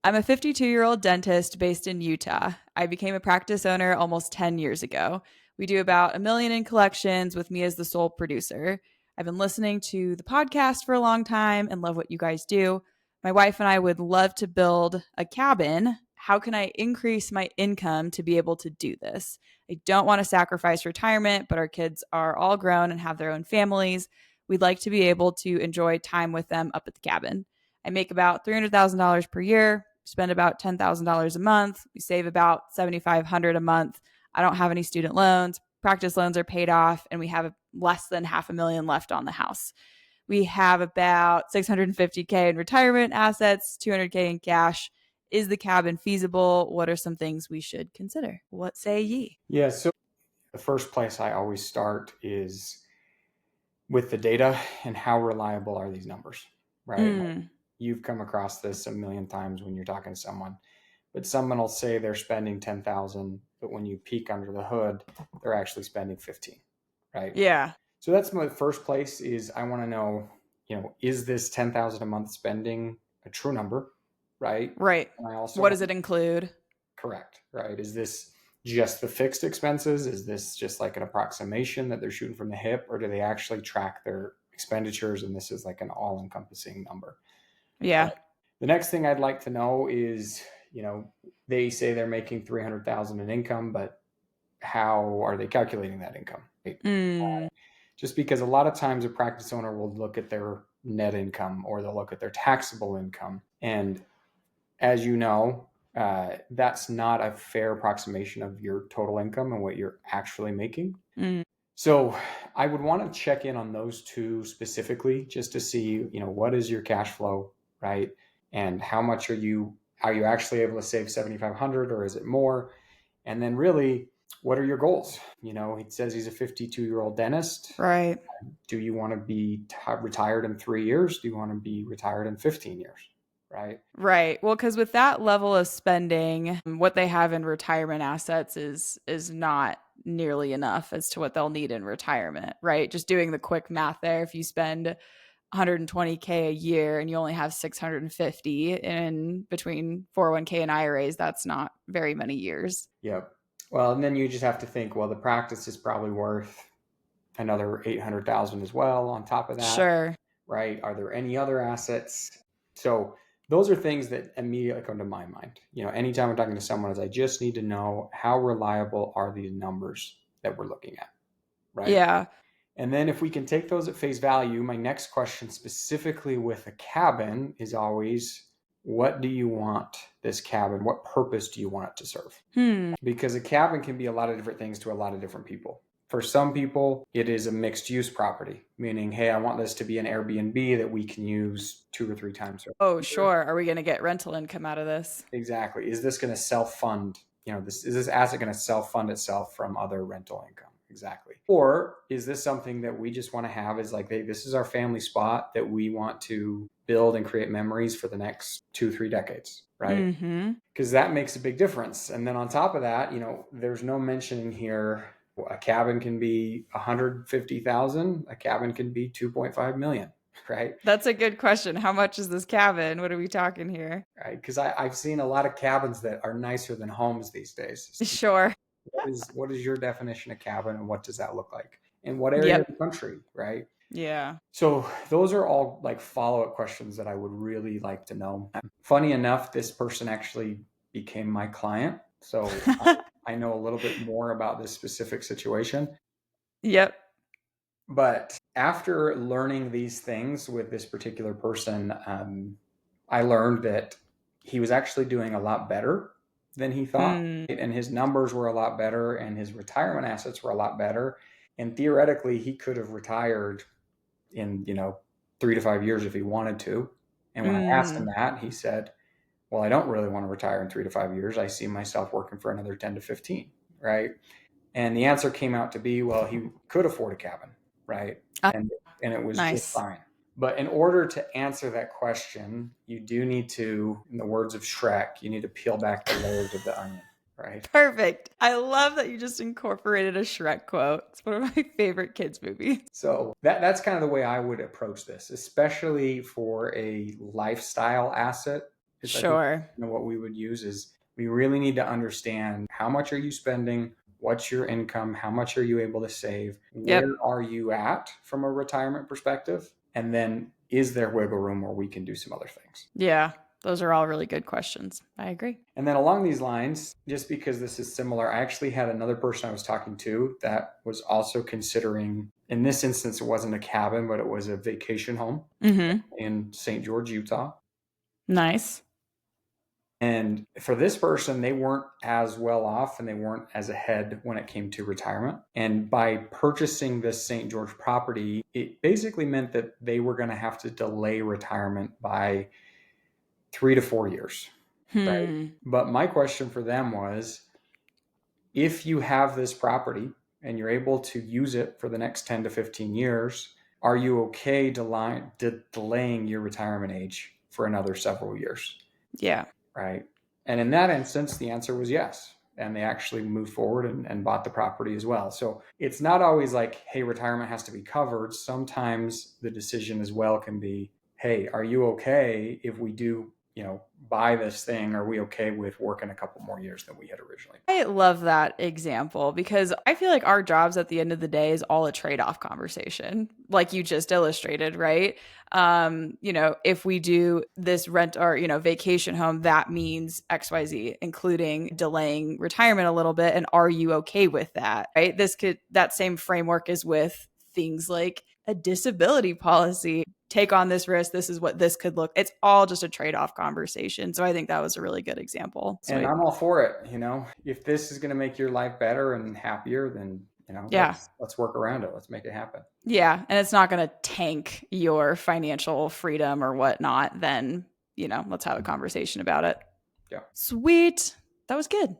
I'm a 52-year-old dentist based in Utah. I became a practice owner almost 10 years ago. We do about a million in collections with me as the sole producer. I've been listening to the podcast for a long time and love what you guys do. My wife and I would love to build a cabin. How can I increase my income to be able to do this? I don't want to sacrifice retirement, but our kids are all grown and have their own families. We'd like to be able to enjoy time with them up at the cabin. I make about $300,000 per year, spend about $10,000 a month. We save about $7,500 a month. I don't have any student loans. Practice loans are paid off, and we have less than $500,000 left on the house. We have about $650K in retirement assets, $200K in cash. Is the cabin feasible? What are some things we should consider? What say ye? Yeah, so the first place I always start is with the data and how reliable are these numbers, right? You've come across this a million times when you're talking to someone, but someone will say they're spending 10,000, but when you peek under the hood, they're actually spending 15, right? Yeah. So that's my first place is I want to know, is this 10,000 a month spending a true number, right? Right. And I also what does it include? Correct, right? Is this just the fixed expenses? Is this just like an approximation that they're shooting from the hip, or do they actually track their expenditures and this is like an all-encompassing number? Yeah. The next thing I'd like to know is, they say they're making 300,000 in income, but how are they calculating that income? Right? Just because a lot of times a practice owner will look at their net income or they'll look at their taxable income. And as you know, that's not a fair approximation of your total income and what you're actually making. So I would want to check in on those two specifically just to see, what is your cash flow, right? And how much are you actually able to save 7,500 or is it more? And then really, what are your goals? He says he's a 52-year-old dentist. Right. Do you want to be retired in 3 years? Do you want to be retired in 15 years? Right. Well, because with that level of spending, what they have in retirement assets is not nearly enough as to what they'll need in retirement, right? Just doing the quick math there, if you spend 120K a year and you only have 650 in between 401k and IRAs, that's not very many years. Yep. Well, and then you just have to think, well, the practice is probably worth another 800,000 as well on top of that. Sure. Right. Are there any other assets? So those are things that immediately come to my mind. Anytime I'm talking to someone is I just need to know how reliable are these numbers that we're looking at. Right. Yeah. And then if we can take those at face value, my next question specifically with a cabin is always, what do you want this cabin? What purpose do you want it to serve? Because a cabin can be a lot of different things to a lot of different people. For some people, it is a mixed use property, meaning, hey, I want this to be an Airbnb that we can use 2 or 3 times. Oh, sure. Are we going to get rental income out of this? Exactly. Is this going to self-fund? Is this asset going to self-fund itself from other rental income? Exactly. Or is this something that we just want to have is like, hey, this is our family spot that we want to build and create memories for the next 2-3 decades, right? Because that makes a big difference. And then on top of that, there's no mentioning here, a cabin can be 150,000, a cabin can be 2.5 million, right? That's a good question. How much is this cabin? What are we talking here? Right. Because I've seen a lot of cabins that are nicer than homes these days. Sure. What is your definition of cabin and what does that look like? In what area of the country, right? Yeah. So those are all like follow-up questions that I would really like to know. Funny enough, this person actually became my client. So I know a little bit more about this specific situation. Yep. But after learning these things with this particular person, I learned that he was actually doing a lot better than he thought. And his numbers were a lot better and his retirement assets were a lot better. And theoretically, he could have retired in, 3 to 5 years if he wanted to. And when I asked him that, he said, well, I don't really want to retire in 3 to 5 years. I see myself working for another 10 to 15, right? And the answer came out to be, well, he could afford a cabin, right? And it was just fine. But in order to answer that question, you do need to, in the words of Shrek, you need to peel back the layers of the onion, right? Perfect. I love that you just incorporated a Shrek quote. It's one of my favorite kids' movies. So that's kind of the way I would approach this, especially for a lifestyle asset, Sure. What we would use is we really need to understand how much are you spending, what's your income, how much are you able to save, where are you at from a retirement perspective, and then is there wiggle room where we can do some other things? Yeah. Those are all really good questions. I agree. And then along these lines, just because this is similar, I actually had another person I was talking to that was also considering, in this instance, it wasn't a cabin, but it was a vacation home in St. George, Utah. Nice. And for this person, they weren't as well off and they weren't as ahead when it came to retirement. And by purchasing this St. George property, it basically meant that they were going to have to delay retirement by 3 to 4 years. Right? But my question for them was, if you have this property and you're able to use it for the next 10 to 15 years, are you okay delaying your retirement age for another several years? Yeah. Right. And in that instance, the answer was yes. And they actually moved forward and bought the property as well. So it's not always like, hey, retirement has to be covered. Sometimes the decision as well can be, hey, are you okay if we do, buy this thing? Are we okay with working a couple more years than we had originally? I love that example because I feel like our jobs at the end of the day is all a trade-off conversation, like you just illustrated, right? If we do this rent or, vacation home, that means XYZ, including delaying retirement a little bit. And are you okay with that? Right? That same framework is with things like a disability policy. Take on this risk. This is what this could look. It's all just a trade-off conversation. So I think that was a really good example. And I'm all for it. If this is going to make your life better and happier, then let's work around it. Let's make it happen. Yeah. And it's not going to tank your financial freedom or whatnot. Then, let's have a conversation about it. Yeah. Sweet. That was good.